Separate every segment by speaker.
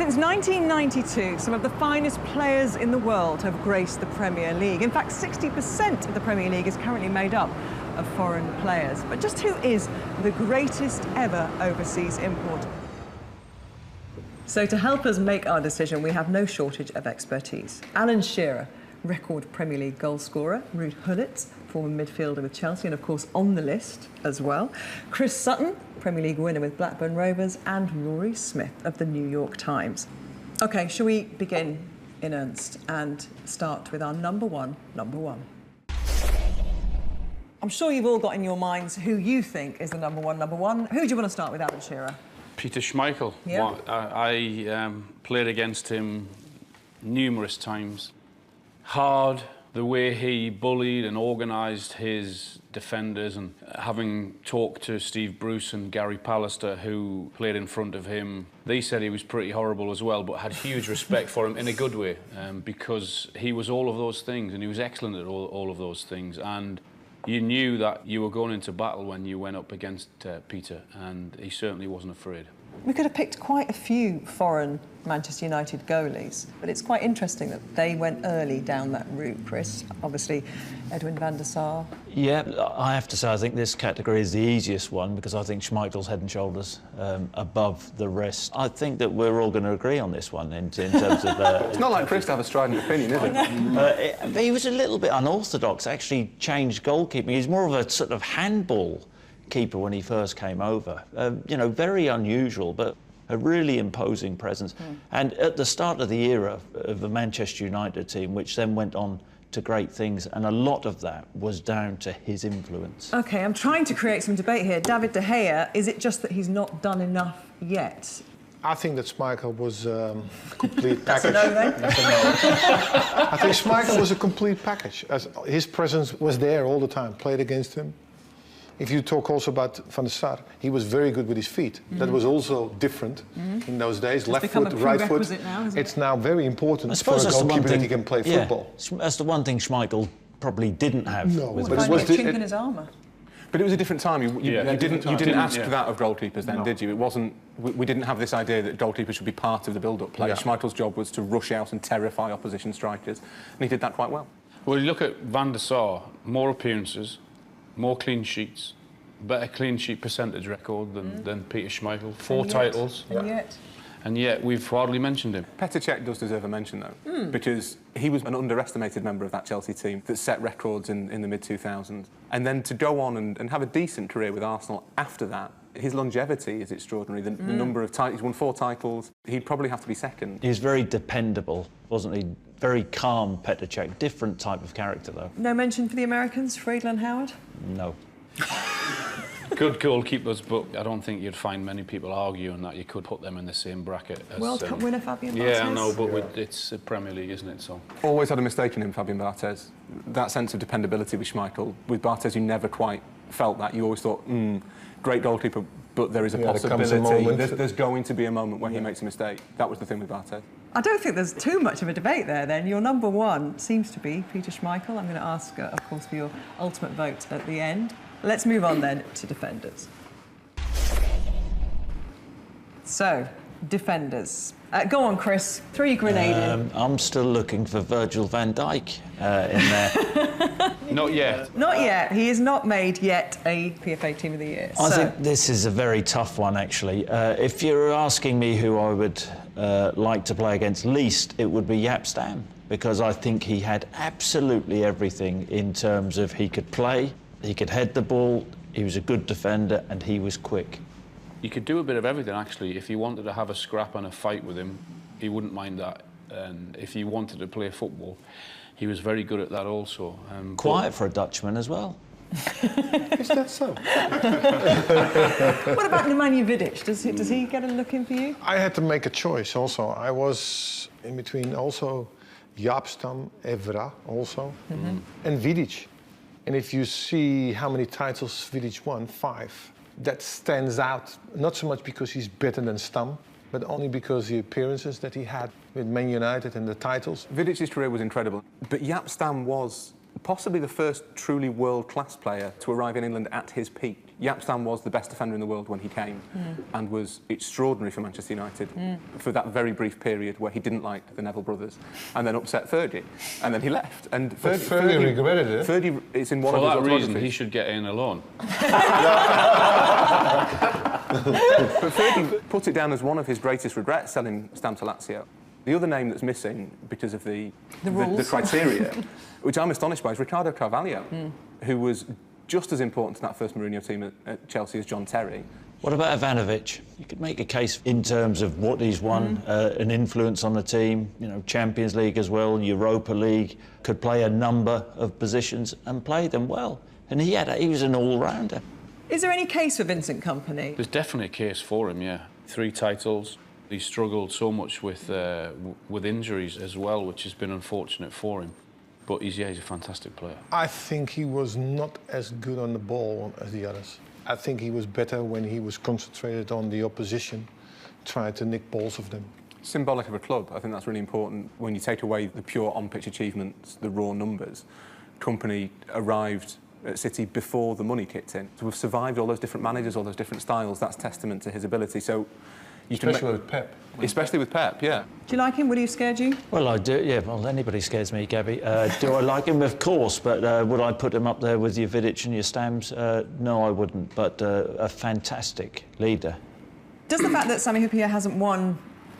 Speaker 1: Since 1992, some of the finest players in the world have graced the Premier League. In fact, 60% of the Premier League is currently made up of foreign players. But just who is the greatest ever overseas import? So to help us make our decision, we have no shortage of expertise. Alan Shearer, record Premier League goal scorer. Ruud Gullit, former midfielder with Chelsea, and of course on the list as well. Chris Sutton, Premier League winner with Blackburn Rovers, and Rory Smith of the New York Times. OK, shall we begin in earnest and start with our number one? I'm sure you've all got in your minds who you think is the number one. Who do you want to start with, Alan Shearer?
Speaker 2: Peter Schmeichel.
Speaker 1: Yeah.
Speaker 2: I played against him numerous times. Hard, the way he bullied and organised his defenders, and having talked to Steve Bruce and Gary Pallister, who played in front of him, they said he was pretty horrible as well, but had huge respect for him in a good way, because he was all of those things, and he was excellent at all of those things. And you knew that you were going into battle when you went up against Peter, and he certainly wasn't afraid.
Speaker 1: We could have picked quite a few foreign Manchester United goalies, but it's quite interesting that they went early down that route, Chris. Obviously, Edwin van der Sar.
Speaker 3: Yeah, I have to say I think this category is the easiest one because I think Schmeichel's head and shoulders above the rest. I think that we're all going to agree on this one in terms of...
Speaker 4: It's not like Chris to have a strident opinion, is it?
Speaker 3: He was a little bit unorthodox, actually changed goalkeeping. He's more of a sort of handball keeper when he first came over. You know, very unusual, but a really imposing presence. And at the start of the era of the Manchester United team, which then went on to great things, and a lot of that was down to his influence.
Speaker 1: OK, I'm trying to create some debate here. David De Gea, is it just that he's not done enough yet?
Speaker 5: I think that Schmeichel was a complete package.
Speaker 1: That's a no, then?
Speaker 5: That's a no. I think Schmeichel was a complete package. As his presence was there all the time, played against him. If you talk also about Van der Sar, he was very good with his feet. That was also different in those days. Left foot, right foot.
Speaker 1: Now,
Speaker 5: it's now very important for a goalkeeper that he can play football.
Speaker 3: That's the one thing Schmeichel probably didn't have.
Speaker 5: No,
Speaker 1: but it was a chink in his armour.
Speaker 4: But it was a different time. You didn't ask
Speaker 2: yeah.
Speaker 4: that of goalkeepers then, did you? It wasn't. We didn't have this idea that goalkeepers should be part of the build-up play.
Speaker 5: Yeah.
Speaker 4: Schmeichel's job was to rush out and terrify opposition strikers, and he did that quite well.
Speaker 2: Well, you look at Van der Sar, more appearances, more clean sheets, better clean sheet percentage record than Peter Schmeichel. Four titles. And yet we've hardly mentioned him.
Speaker 4: Petr Cech does deserve a mention, though, because he was an underestimated member of that Chelsea team that set records in the mid-2000s. And then to go on and have a decent career with Arsenal after that, his longevity is extraordinary. The number of titles, he's won 4 titles. He'd probably have to be second.
Speaker 3: He was very dependable, wasn't he? Very calm, Petr Cech. Different type of character, though.
Speaker 1: No mention for the Americans, Friedel and Howard?
Speaker 3: No.
Speaker 2: Good goalkeepers, but I don't think you'd find many people arguing that you could put them in the same bracket as...
Speaker 1: World Cup winner Fabian Barthez?
Speaker 2: Yeah, I know, but it's a Premier League, isn't it? So
Speaker 4: Always had a mistake in him, Fabian Barthez. That sense of dependability with Schmeichel. With Barthez, you never quite felt that. You always thought, great goalkeeper, but there is a possibility. There's going to be a moment when he makes a mistake. That was the thing with Barthez.
Speaker 1: I don't think there's too much of a debate there, then. Your number one seems to be Peter Schmeichel. I'm going to ask, of course, for your ultimate vote at the end. Let's move on, then, to defenders. So, defenders. Go on, Chris. 3 grenaded.
Speaker 3: I'm still looking for Virgil van Dijk in there.
Speaker 2: not yet.
Speaker 1: Not yet. He is not made yet a PFA Team of the Year.
Speaker 3: I think this is a very tough one, actually. If you're asking me who I would like to play against least, it would be Jaap Stam, because I think he had absolutely everything in terms of he could play, he could head the ball, he was a good defender, and he was quick.
Speaker 2: You could do a bit of everything, actually. If you wanted to have a scrap and a fight with him, he wouldn't mind that. And if you wanted to play football, he was very good at that also.
Speaker 3: Quiet for a Dutchman as well.
Speaker 5: Is that so?
Speaker 1: What about Nemanja Vidic? Does he get a look in for you?
Speaker 5: I had to make a choice also. I was in between also Jaap Stam, Evra also, and Vidic. And if you see how many titles Vidic won, 5, that stands out, not so much because he's better than Stam, but only because the appearances that he had with Man United and the titles.
Speaker 4: Vidic's career was incredible, but Jaap Stam was possibly the first truly world-class player to arrive in England at his peak. Jaap Stam was the best defender in the world when he came and was extraordinary for Manchester United for that very brief period where he didn't like the Neville brothers and then upset Fergie and then he left. And
Speaker 5: Fergie regretted it.
Speaker 4: Fergie, it's in one
Speaker 2: For
Speaker 4: of his
Speaker 2: that reason,
Speaker 4: autobiographies.
Speaker 2: he should get in alone.
Speaker 4: But Fergie put it down as one of his greatest regrets selling Stam to Lazio. The other name that's missing because of the criteria, which I'm astonished by, is Ricardo Carvalho, who was just as important to that first Mourinho team at Chelsea as John Terry.
Speaker 3: What about Ivanovic? You could make a case in terms of what he's won, an influence on the team, you know, Champions League as well, Europa League, could play a number of positions and play them well. And he was an all-rounder.
Speaker 1: Is there any case for Vincent Kompany?
Speaker 2: There's definitely a case for him, yeah. 3 titles. He struggled so much with injuries as well, which has been unfortunate for him. But he's a fantastic player.
Speaker 5: I think he was not as good on the ball as the others. I think he was better when he was concentrated on the opposition, trying to nick balls of them.
Speaker 4: Symbolic of a club, I think that's really important. When you take away the pure on-pitch achievements, the raw numbers, Kompany arrived at City before the money kicked in. So we've survived all those different managers, all those different styles. That's testament to his ability. So you
Speaker 5: Especially with Pep.
Speaker 4: Especially with Pep, yeah.
Speaker 1: Do you like him? Would he have scared you?
Speaker 3: Well, I do, yeah. Well, anybody scares me, Gabby. Do I like him? Of course. But would I put him up there with your Vidic and your Stams? No, I wouldn't. But a fantastic leader.
Speaker 1: Does the fact that Sami Hyypiä hasn't won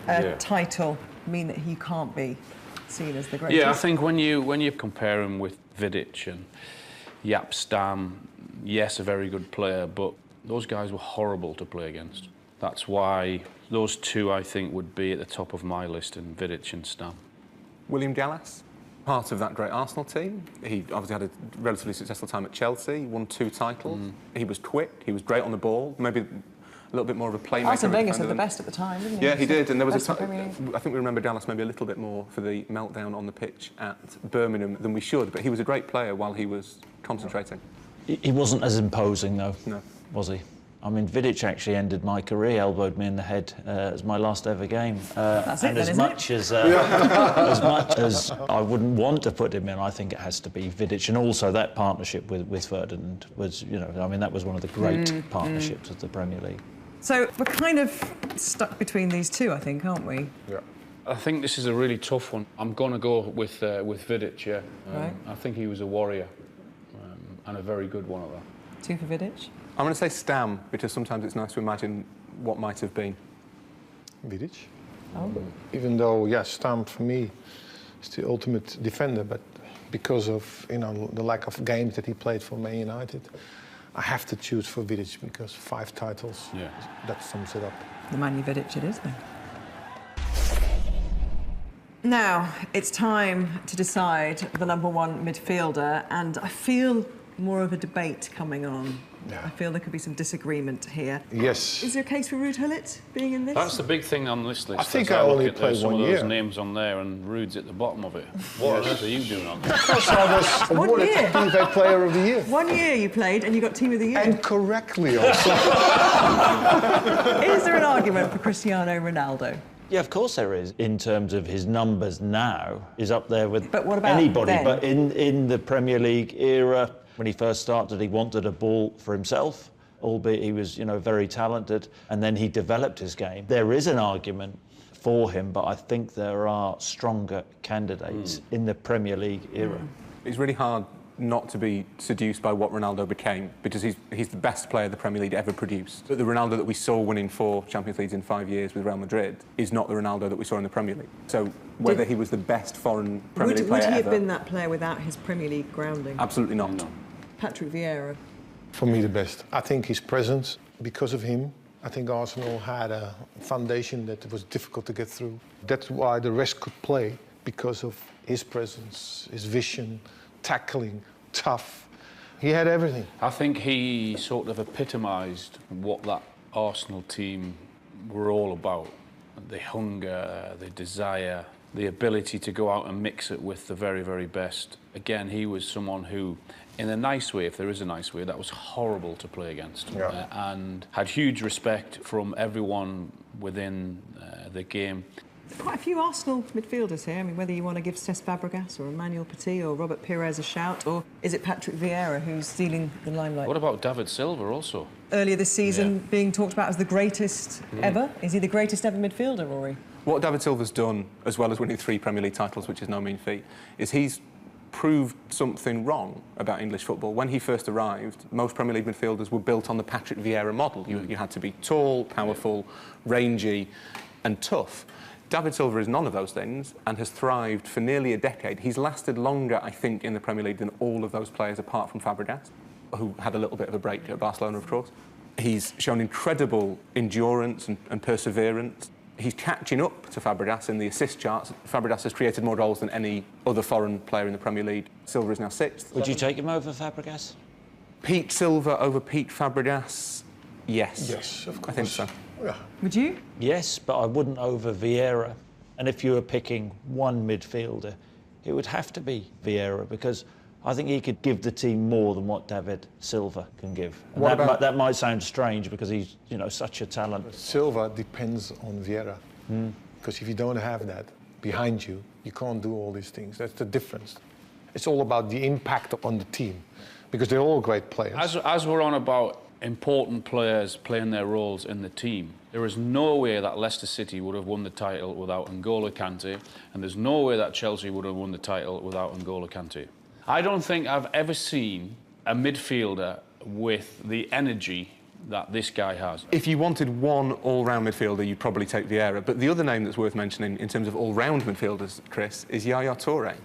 Speaker 1: a title mean that he can't be seen as the greatest?
Speaker 2: Yeah, I think when you compare him with Vidic and Jaap Stam, yes, a very good player, but those guys were horrible to play against. That's why those two, I think, would be at the top of my list in Vidic and Stam.
Speaker 4: William Gallas, part of that great Arsenal team. He obviously had a relatively successful time at Chelsea, won 2 titles. He was quick, he was great on the ball, maybe a little bit more of a playmaker.
Speaker 1: Arsene Wenger said the best at the time, didn't he?
Speaker 4: Yeah, he did, and there was
Speaker 1: Best
Speaker 4: a
Speaker 1: in Premier
Speaker 4: time,
Speaker 1: League.
Speaker 4: I think we remember Dallas maybe a little bit more for the meltdown on the pitch at Birmingham than we should, but he was a great player while he was concentrating.
Speaker 3: He wasn't as imposing, though,
Speaker 4: No.
Speaker 3: was he? I mean, Vidic actually ended my career, elbowed me in the head as my last ever game.
Speaker 1: That's it,
Speaker 3: and
Speaker 1: then,
Speaker 3: as
Speaker 1: isn't
Speaker 3: much as much as I wouldn't want to put him in, I think it has to be Vidic, and also that partnership with Ferdinand was, you know, I mean, that was one of the great partnerships of the Premier League.
Speaker 1: So we're kind of stuck between these two, I think, aren't we?
Speaker 5: Yeah.
Speaker 2: I think this is a really tough one. I'm going to go with Vidic, yeah.
Speaker 1: Right.
Speaker 2: I think he was a warrior and a very good one at that.
Speaker 1: 2 for Vidic.
Speaker 4: I'm going to say Stam, because sometimes it's nice to imagine what might have been.
Speaker 5: Vidic.
Speaker 1: Oh.
Speaker 5: Even though, yeah, Stam for me is the ultimate defender, but because of, you know, the lack of games that he played for Man United, I have to choose for Vidic because 5 titles, that sums it up.
Speaker 1: The Man Vidic it is, then. Now, it's time to decide the #1 midfielder, and I feel more of a debate coming on.
Speaker 5: Yeah.
Speaker 1: I feel there could be some disagreement here.
Speaker 5: Yes.
Speaker 1: Is there a case for Ruud Gullit being in this?
Speaker 2: That's the big thing on this list.
Speaker 5: I think
Speaker 2: as
Speaker 5: I
Speaker 2: look
Speaker 5: only
Speaker 2: at
Speaker 5: played
Speaker 2: some
Speaker 5: 1
Speaker 2: of those
Speaker 5: year.
Speaker 2: names on there, and Ruud's at the bottom of it. What on earth are you doing on there?
Speaker 5: Because I was awarded
Speaker 1: year.
Speaker 5: PFA Player of the Year.
Speaker 1: 1 year you played and you got Team of the Year.
Speaker 5: And correctly also.
Speaker 1: Is there an argument for Cristiano Ronaldo?
Speaker 3: Yeah, of course there is. In terms of his numbers now, he's up there with
Speaker 1: But what about
Speaker 3: anybody.
Speaker 1: then?
Speaker 3: But in the Premier League era, when he first started, he wanted a ball for himself, albeit he was, you know, very talented, and then he developed his game. There is an argument for him, but I think there are stronger candidates in the Premier League era.
Speaker 4: It's really hard not to be seduced by what Ronaldo became, because he's the best player the Premier League ever produced. But the Ronaldo that we saw winning 4 Champions Leagues in 5 years with Real Madrid is not the Ronaldo that we saw in the Premier League. So whether he was the best foreign Premier League player
Speaker 1: Would he have
Speaker 4: ever,
Speaker 1: been that player without his Premier League grounding?
Speaker 4: absolutely not.
Speaker 2: No.
Speaker 1: Patrick Vieira.
Speaker 5: For me, the best. I think his presence, because of him, I think Arsenal had a foundation that was difficult to get through. That's why the rest could play, because of his presence, his vision, tackling, tough. He had everything.
Speaker 2: I think he sort of epitomised what that Arsenal team were all about. The hunger, the desire, the ability to go out and mix it with the very, very best. Again, he was someone who, in a nice way, if there is a nice way, that was horrible to play against. And had huge respect from everyone within the game.
Speaker 1: Quite a few Arsenal midfielders here. I mean, whether you want to give Cesc Fabregas or Emmanuel Petit or Robert Pires a shout, or is it Patrick Vieira who's stealing the limelight?
Speaker 2: What about David Silva also?
Speaker 1: Earlier this season, being talked about as the greatest ever. Is he the greatest ever midfielder, Rory?
Speaker 4: What David Silva's done, as well as winning 3 Premier League titles, which is no mean feat, is he's proved something wrong about English football. When he first arrived, most Premier League midfielders were built on the Patrick Vieira model. You had to be tall, powerful, rangy and tough. David Silva is none of those things and has thrived for nearly a decade. He's lasted longer, I think, in the Premier League than all of those players apart from Fabregas, who had a little bit of a break at Barcelona, of course. He's shown incredible endurance and perseverance. He's catching up to Fabregas in the assist charts. Fabregas has created more goals than any other foreign player in the Premier League. Silva is now 6th.
Speaker 3: Would you take him over Fabregas?
Speaker 4: Pete Silva over Pete Fabregas? Yes.
Speaker 5: Yes, of course.
Speaker 4: I think so.
Speaker 5: Yeah.
Speaker 1: Would you?
Speaker 3: Yes, but I wouldn't over Vieira. And if you were picking one midfielder, it would have to be Vieira, because I think he could give the team more than what David Silva can give. And that might sound strange because he's, you know, such a talent.
Speaker 5: Silva depends on Vieira. Because if you don't have that behind you, you can't do all these things. That's the difference. It's all about the impact on the team, because they're all great players.
Speaker 2: As we're on about important players playing their roles in the team, there is no way that Leicester City would have won the title without N'Golo Kante, and there's no way that Chelsea would have won the title without N'Golo Kante. I don't think I've ever seen a midfielder with the energy that this guy has.
Speaker 4: If you wanted one all-round midfielder, you'd probably take Vieira. But the other name that's worth mentioning in terms of all-round midfielders, Chris, is Yaya Toure,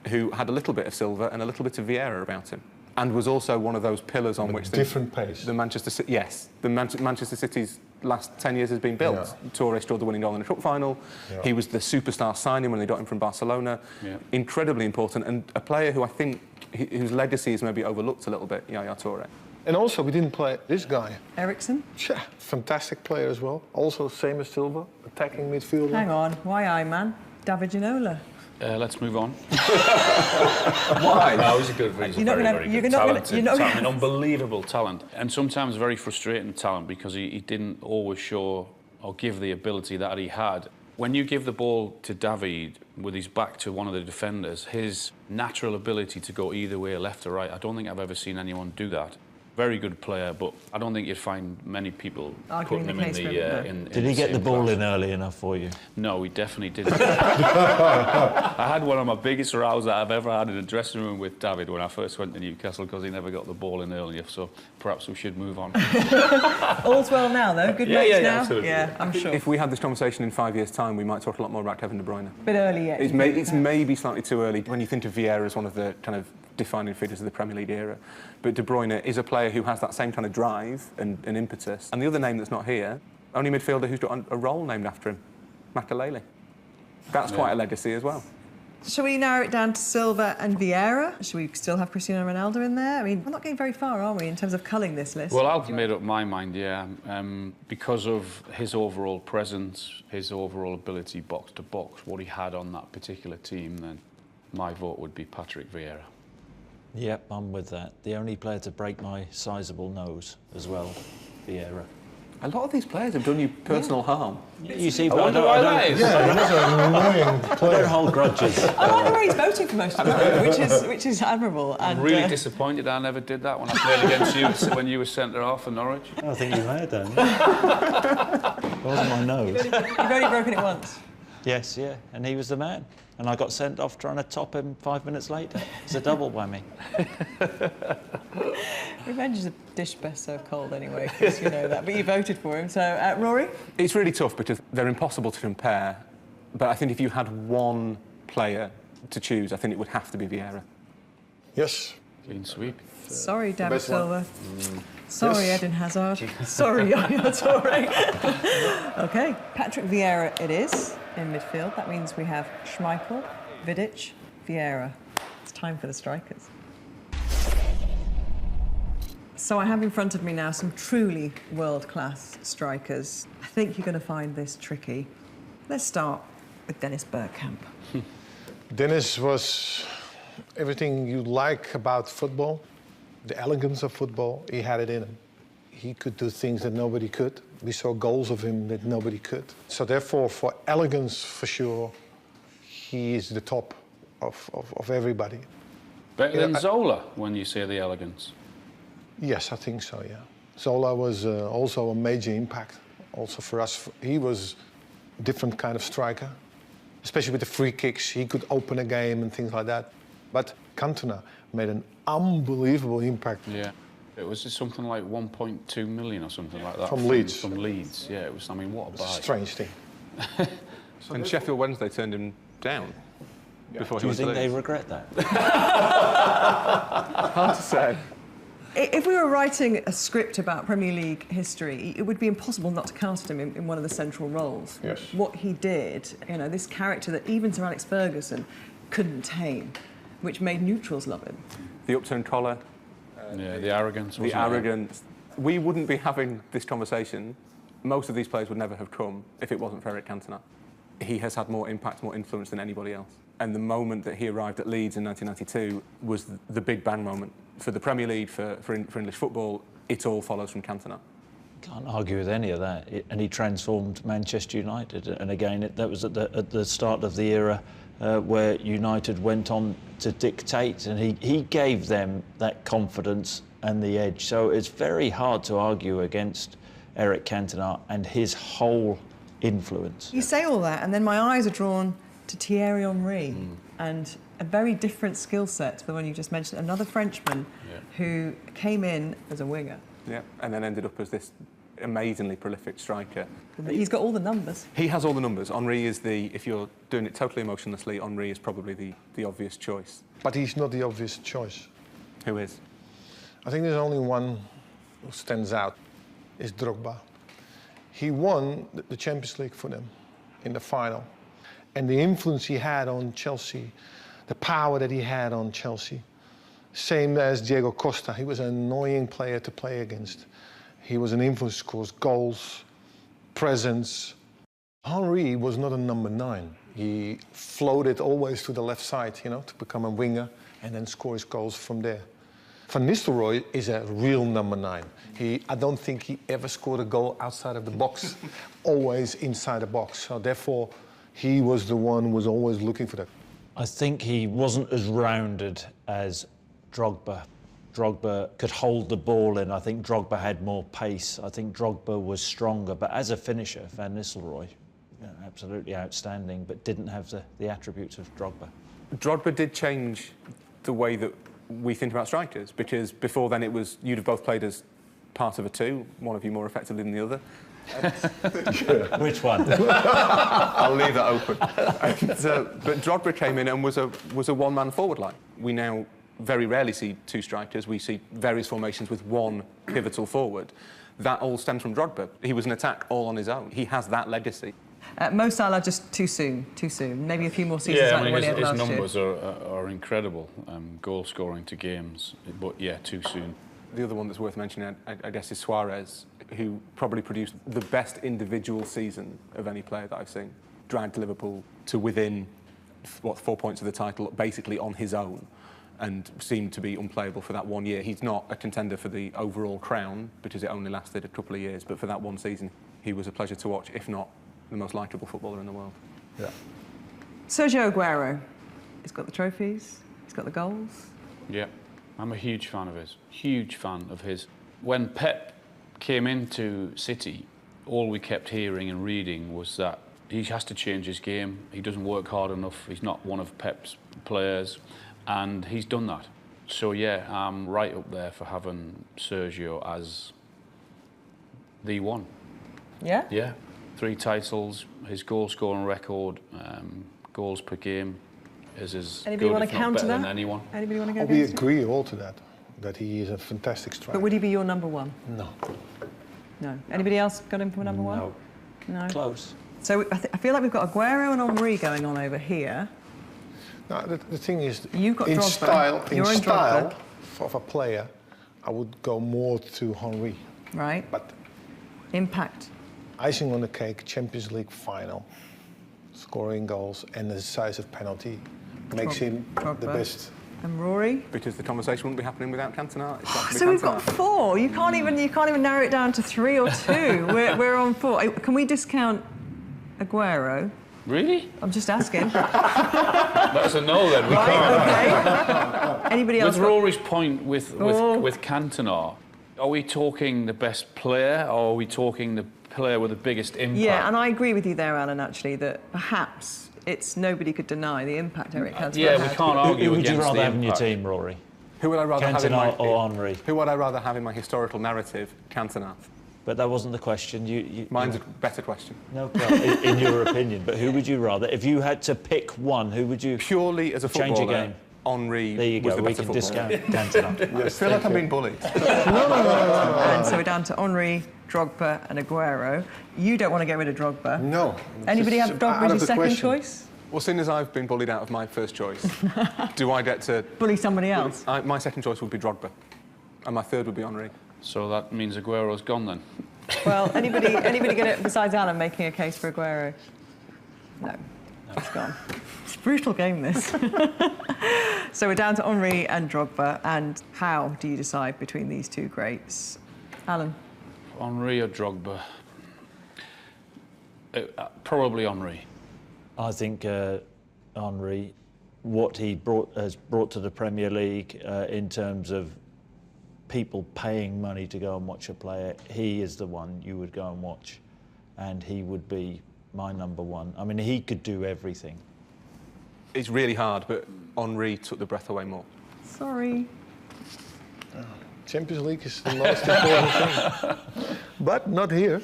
Speaker 4: who had a little bit of Silva and a little bit of Vieira about him, and was also one of those pillars on which
Speaker 5: different pace.
Speaker 4: The Manchester City, yes, the Manchester City's last 10 years has been built.
Speaker 5: Yeah.
Speaker 4: Toure scored the winning goal in the cup final. Yeah. He was the superstar signing when they got him from Barcelona. Yeah. Incredibly important, and a player who I think whose legacy is maybe overlooked a little bit, Yaya Toure. And
Speaker 5: also, we didn't play this guy.
Speaker 1: Ericsson?
Speaker 5: Yeah, fantastic player as well. Also, same as Silva, attacking midfielder.
Speaker 1: Hang on, why I, man? David Ginola.
Speaker 2: Let's move on.
Speaker 6: Why? No, he's a good reason. Very talented, an unbelievable talent,
Speaker 2: and sometimes very frustrating talent, because he didn't always show or give the ability that he had. When you give the ball to David with his back to one of the defenders, his natural ability to go either way, left or right, I don't think I've ever seen anyone do that. Very good player, but I don't think you'd find many people putting him in the...
Speaker 3: Did he get the ball in early enough for you?
Speaker 2: No, he definitely didn't. I had one of my biggest rows that I've ever had in a dressing room with David when I first went to Newcastle, because he never got the ball in early enough, so perhaps we should move on.
Speaker 1: All's well now, though. Good mates now?
Speaker 2: Absolutely.
Speaker 1: Yeah, I'm sure.
Speaker 4: If we had this conversation in 5 years' time, we might talk a lot more about Kevin De Bruyne.
Speaker 1: Bit early yet.
Speaker 4: It's maybe slightly too early when you think of Vieira as one of the kind of defining figures of the Premier League era. But De Bruyne is a player who has that same kind of drive and impetus. And the other name that's not here, only midfielder who's got a role named after him, Makelele. That's quite a legacy as well.
Speaker 1: Shall we narrow it down to Silva and Vieira? Should we still have Cristiano Ronaldo in there? I mean, we're not getting very far, are we, in terms of culling this list?
Speaker 2: Well, I've made up my mind, because of his overall presence, his overall ability box to box, what he had on that particular team, then my vote would be Patrick Vieira.
Speaker 3: Yep, I'm with that. The only player to break my sizable nose as well, Vieira.
Speaker 4: A lot of these players have done you personal harm.
Speaker 3: You see, but
Speaker 2: I wonder why that is.
Speaker 5: Yeah, he's an annoying player.
Speaker 3: I don't hold grudges.
Speaker 1: I like the way he's voting for most of them, which is admirable.
Speaker 2: I'm really disappointed I never did that when I played against you when you were centre half for Norwich.
Speaker 3: I think you may have done. It wasn't my nose.
Speaker 1: You've only broken it once.
Speaker 3: Yes, yeah, and he was the man. And I got sent off trying to top him 5 minutes later. It's a double whammy.
Speaker 1: Revenge is a dish best served cold anyway, Chris, you know that. But you voted for him. So, Rory?
Speaker 4: It's really tough because they're impossible to compare. But I think if you had one player to choose, I think it would have to be Vieira.
Speaker 5: Yes.
Speaker 2: Clean sweep.
Speaker 1: Sorry, David Silva. Sorry,
Speaker 5: Yes.
Speaker 1: Eden Hazard. Sorry, Yaya Toure. OK, Patrick Vieira it is in midfield. That means we have Schmeichel, Vidic, Vieira. It's time for the strikers. So I have in front of me now some truly world-class strikers. I think you're going to find this tricky. Let's start with Dennis Bergkamp.
Speaker 5: Dennis was everything you like about football, the elegance of football. He had it in him. He could do things that nobody could. We saw goals of him that nobody could. So therefore, for elegance, for sure, he is the top of everybody.
Speaker 2: Better than Zola, when you say the elegance?
Speaker 5: Yes, I think so, yeah. Zola was also a major impact, also for us. He was a different kind of striker, especially with the free kicks. He could open a game and things like that. But Cantona made an unbelievable impact.
Speaker 2: Yeah. It was just something like 1.2 million or something like that.
Speaker 5: From Leeds.
Speaker 2: From Leeds, yeah. It was, I mean, what a buy.
Speaker 5: It's a strange thing.
Speaker 4: And Sheffield Wednesday turned him down before he went to Leeds.
Speaker 3: Do you think they regret that?
Speaker 4: Hard to say.
Speaker 1: If we were writing a script about Premier League history, it would be impossible not to cast him in one of the central roles.
Speaker 5: Yes.
Speaker 1: What he did, you know, this character that even Sir Alex Ferguson couldn't tame, which made neutrals love him.
Speaker 4: The upturned collar.
Speaker 2: Yeah, the arrogance.
Speaker 4: The arrogance. We wouldn't be having this conversation. Most of these players would never have come if it wasn't for Eric Cantona. He has had more impact, more influence than anybody else. And the moment that he arrived at Leeds in 1992 was the big bang moment. For the Premier League, for English football, it all follows from Cantona.
Speaker 3: Can't argue with any of that. And he transformed Manchester United. And again, that was at the start of the era where United went on to dictate, and he gave them that confidence and the edge. So it's very hard to argue against Eric Cantona and his whole influence.
Speaker 1: You say all that, and then my eyes are drawn to Thierry Henry, and a very different skill set to the one you just mentioned. Another Frenchman who came in as a winger.
Speaker 4: Yeah, and then ended up as this amazingly prolific striker.
Speaker 1: He's got all the numbers.
Speaker 4: He has all the numbers. Henry is if you're doing it totally emotionlessly, Henry is probably the obvious choice.
Speaker 5: But he's not the obvious choice.
Speaker 4: Who is?
Speaker 5: I think there's only one who stands out, is Drogba. He won the Champions League for them in the final. And the influence he had on Chelsea, the power that he had on Chelsea, same as Diego Costa. He was an annoying player to play against. He was an influence, scores goals, presence. Henry was not a number 9. He floated always to the left side, you know, to become a winger and then score his goals from there. Van Nistelrooy is a real number 9. I don't think he ever scored a goal outside of the box, always inside the box. So therefore, he was the one who was always looking for that.
Speaker 3: I think he wasn't as rounded as Drogba. Drogba could hold the ball in. I think Drogba had more pace. I think Drogba was stronger. But as a finisher, Van Nistelrooy, absolutely outstanding, but didn't have the attributes of Drogba.
Speaker 4: Drogba did change the way that we think about strikers, because before then you'd have both played as part of a two, one of you more effectively than the other.
Speaker 3: Which one?
Speaker 4: I'll leave that open. But Drogba came in and was a one-man forward line. We now very rarely see two strikers. We see various formations with one pivotal forward. That all stems from Drogba. He was an attack all on his own. He has that legacy.
Speaker 1: Mo Salah just too soon. Maybe a few more seasons like what he had last year.
Speaker 2: His numbers are incredible, goal scoring to games, but yeah, too soon.
Speaker 4: The other one that's worth mentioning, I guess, is Suarez, who probably produced the best individual season of any player that I've seen. Dragged Liverpool to within, 4 points of the title, basically on his own, and seemed to be unplayable for that 1 year. He's not a contender for the overall crown, because it only lasted a couple of years, but for that one season, he was a pleasure to watch, if not the most likeable footballer in the world.
Speaker 5: Yeah.
Speaker 1: Sergio Aguero, he's got the trophies, he's got the goals.
Speaker 2: Yeah, I'm a huge fan of his. When Pep came into City, all we kept hearing and reading was that he has to change his game. He doesn't work hard enough. He's not one of Pep's players, and he's done that. So yeah, I'm right up there for having Sergio as the one.
Speaker 1: Yeah?
Speaker 2: Yeah. 3 titles, his goal-scoring record, goals per game is as
Speaker 1: Anybody
Speaker 2: good,
Speaker 1: want
Speaker 2: if
Speaker 1: to
Speaker 2: not
Speaker 1: counter
Speaker 2: better
Speaker 1: that?
Speaker 2: than anyone.
Speaker 1: Anybody want to go
Speaker 5: We
Speaker 1: against
Speaker 5: agree all to that he is a fantastic striker.
Speaker 1: But would he be your number 1?
Speaker 5: No.
Speaker 1: No. Anybody else got him for number 1?
Speaker 3: No.
Speaker 1: No.
Speaker 3: Close.
Speaker 1: So I feel like we've got Aguero and Henry going on over here.
Speaker 5: No, the thing is,
Speaker 1: You've got
Speaker 5: in
Speaker 1: Drogba.
Speaker 5: style of a player, I would go more to Henry.
Speaker 1: Right.
Speaker 5: But
Speaker 1: Impact.
Speaker 5: icing on the cake, Champions League final, scoring goals and the decisive penalty makes him
Speaker 1: Drogba.
Speaker 5: the best
Speaker 1: And Rory?
Speaker 4: Because the conversation wouldn't be happening without Cantona. It's got to be
Speaker 1: So we've
Speaker 4: Cantona.
Speaker 1: got 4. You can't even narrow it down to 3 or 2. we're on 4. Can we discount Aguero?
Speaker 2: Really?
Speaker 1: I'm just asking.
Speaker 2: That's a no then. We can't.
Speaker 1: Okay. Anybody else?
Speaker 2: With Rory's point with Cantona, are we talking the best player, or are we talking the player with the biggest impact?
Speaker 1: Yeah, and I agree with you there, Alan. Actually, that perhaps nobody could deny the impact Eric Cantona had.
Speaker 2: Yeah, we can't argue
Speaker 3: Who would
Speaker 2: against
Speaker 3: you rather
Speaker 2: the
Speaker 3: have in your
Speaker 2: impact.
Speaker 3: team, Rory?
Speaker 4: Who would I rather have in my
Speaker 3: Cantona or Henry?
Speaker 4: Who would I rather have in my historical narrative? Cantona.
Speaker 3: But that wasn't the question.
Speaker 4: Mine's a better question.
Speaker 3: No, well, in your opinion. But who would you rather? If you had to pick one, who would you
Speaker 4: Purely as a
Speaker 3: change
Speaker 4: footballer,
Speaker 3: your game?
Speaker 4: Henry
Speaker 3: There you
Speaker 4: was
Speaker 3: go.
Speaker 4: the
Speaker 3: We
Speaker 4: better
Speaker 3: can
Speaker 4: footballer.
Speaker 3: discount Cantona.
Speaker 4: I feel like I'm being bullied.
Speaker 1: And so we're down to Henry, Drogba, and Aguero. You don't want to get rid of Drogba.
Speaker 5: No.
Speaker 1: Anybody have Drogba as your second choice?
Speaker 4: Well, seeing as I've been bullied out of my first choice, do I get to...
Speaker 1: Bully somebody else?
Speaker 4: My second choice would be Drogba, and my third would be Henry.
Speaker 2: So that means Aguero's gone then?
Speaker 1: Well, anybody going to, besides Alan, making a case for Aguero? No, it's gone. It's a brutal game, this. So we're down to Henry and Drogba, and how do you decide between these two greats? Alan?
Speaker 2: Henry or Drogba? Probably Henry.
Speaker 3: I think Henry, what he has brought to the Premier League in terms of people paying money to go and watch a player, he is the one you would go and watch, and he would be my number one. I mean, he could do everything.
Speaker 4: It's really hard, but Henry took the breath away more.
Speaker 1: Sorry.
Speaker 5: Champions League is the most important thing. But not here.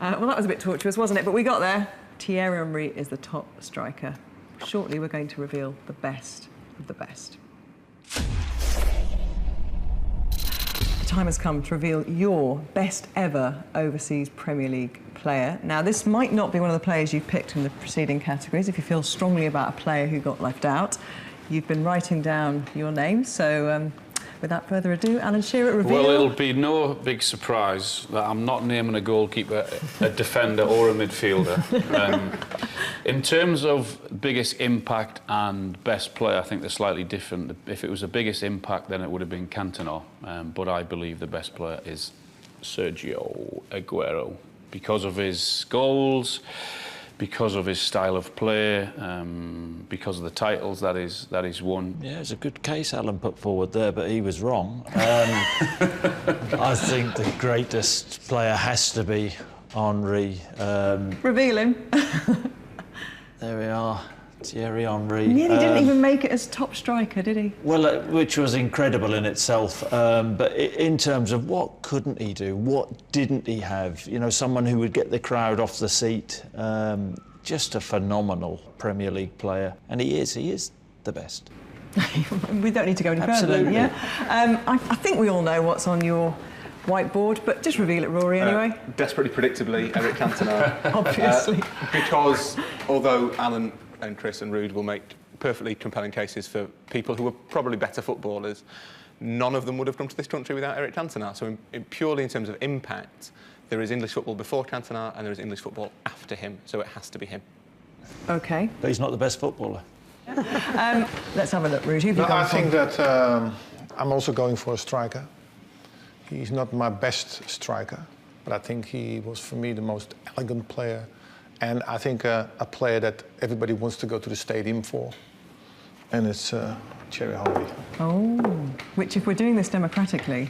Speaker 1: Well, that was a bit tortuous, wasn't it? But we got there. Thierry Henry is the top striker. Shortly, we're going to reveal the best of the best. The time has come to reveal your best ever overseas Premier League player. Now, this might not be one of the players you've picked in the preceding categories. If you feel strongly about a player who got left out, you've been writing down your name. So, without further ado, Alan Shearer, reveal...
Speaker 2: Well, it'll be no big surprise that I'm not naming a goalkeeper, a defender or a midfielder. In terms of biggest impact and best player, I think they're slightly different. If it was the biggest impact, then it would have been Cantona. But I believe the best player is Sergio Aguero, because of his goals, because of his style of play, because of the titles that he's won.
Speaker 3: Yeah, it's a good case Alan put forward there, but he was wrong. I think the greatest player has to be Henry.
Speaker 1: Reveal him.
Speaker 3: There we are, Thierry Henry.
Speaker 1: Nearly didn't even make it as top striker, did he?
Speaker 3: Well, which was incredible in itself. But in terms of what couldn't he do, what didn't he have? You know, someone who would get the crowd off the seat. Just a phenomenal Premier League player, and he is the best.
Speaker 1: We don't need to go any
Speaker 3: Absolutely.
Speaker 1: further. Yeah. I think we all know what's on your whiteboard, but just reveal it, Rory, anyway.
Speaker 4: Desperately predictably, Eric Cantona.
Speaker 1: Obviously.
Speaker 4: Because although Alan and Chris and Ruud will make perfectly compelling cases for people who were probably better footballers, none of them would have come to this country without Eric Cantona. So purely in terms of impact, there is English football before Cantona and there is English football after him, so it has to be him.
Speaker 1: OK.
Speaker 3: But he's not the best footballer.
Speaker 1: Let's have a look, Ruud.
Speaker 5: I think that I'm also going for a striker. He's not my best striker, but I think he was, for me, the most elegant player. And I think a player that everybody wants to go to the stadium for. And it's Thierry Henry.
Speaker 1: Oh, which, if we're doing this democratically,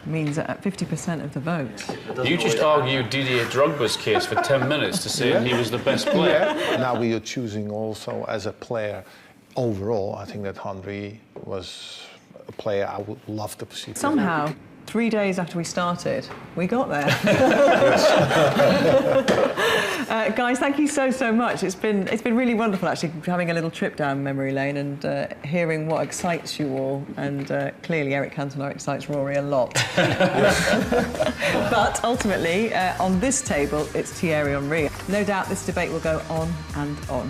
Speaker 1: means that at 50% of the vote...
Speaker 2: You just argued Didier Drogba's case for 10 minutes to say he was the best player.
Speaker 5: Yeah. Now we are choosing also as a player overall. I think that Henry was a player I would love to see.
Speaker 1: Somehow, 3 days after we started, we got there. Guys, thank you so much. It's been really wonderful, actually, having a little trip down memory lane and hearing what excites you all. And clearly, Eric Cantona excites Rory a lot. But ultimately, on this table, it's Thierry Henry. No doubt this debate will go on and on.